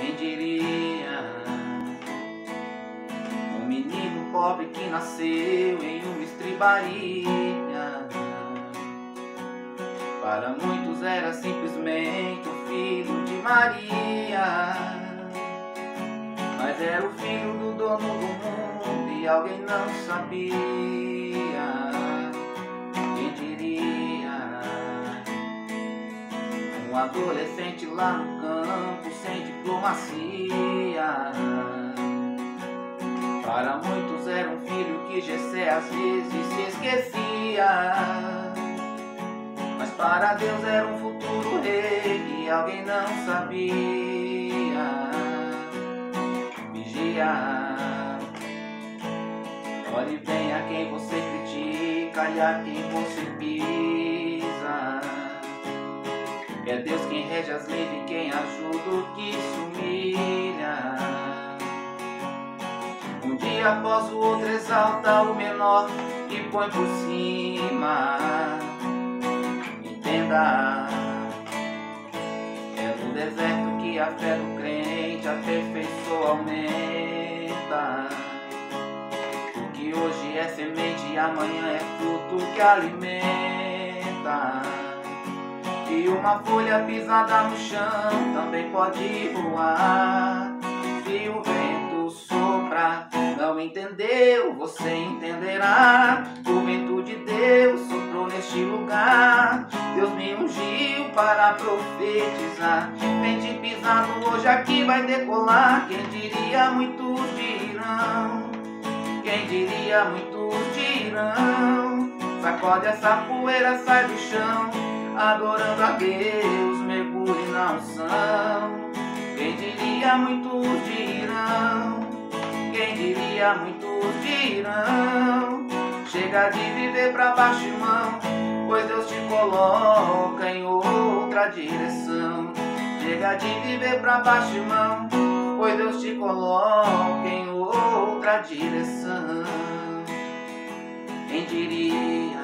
Quem diria? Um menino pobre que nasceu em uma estribaria. Para muitos era simplesmente o filho de Maria, mas era o filho do dono do mundo e alguém não sabia. Quem diria? Um adolescente lá no campo sem diplomacia. Para muitos era um filho que Jessé às vezes se esquecia, mas para Deus era um futuro rei e alguém não sabia. Vigia, olhe bem a quem você critica e a quem você pisa. É Deus quem rege as leis e quem ajuda o que se humilha. Um dia após o outro exalta o menor e põe por cima. Entenda, é no deserto que a fé do crente aperfeiçoa, aumenta. O que hoje é semente e amanhã é fruto que alimenta. E uma folha pisada no chão também pode voar. Se o vento sopra, não entendeu, você entenderá. O vento de Deus soprou neste lugar. Deus me ungiu para profetizar. Vente pisado hoje aqui vai decolar. Quem diria, muitos dirão. Quem diria, muitos dirão. Sacode essa poeira, sai do chão. Adorando a Deus, mergulhe na unção. Quem diria, muitos dirão. Quem diria, muitos dirão. Chega de viver pra baixo, irmão, pois Deus te coloca em outra direção. Chega de viver pra baixo, irmão, pois Deus te coloca em outra direção. Quem diria?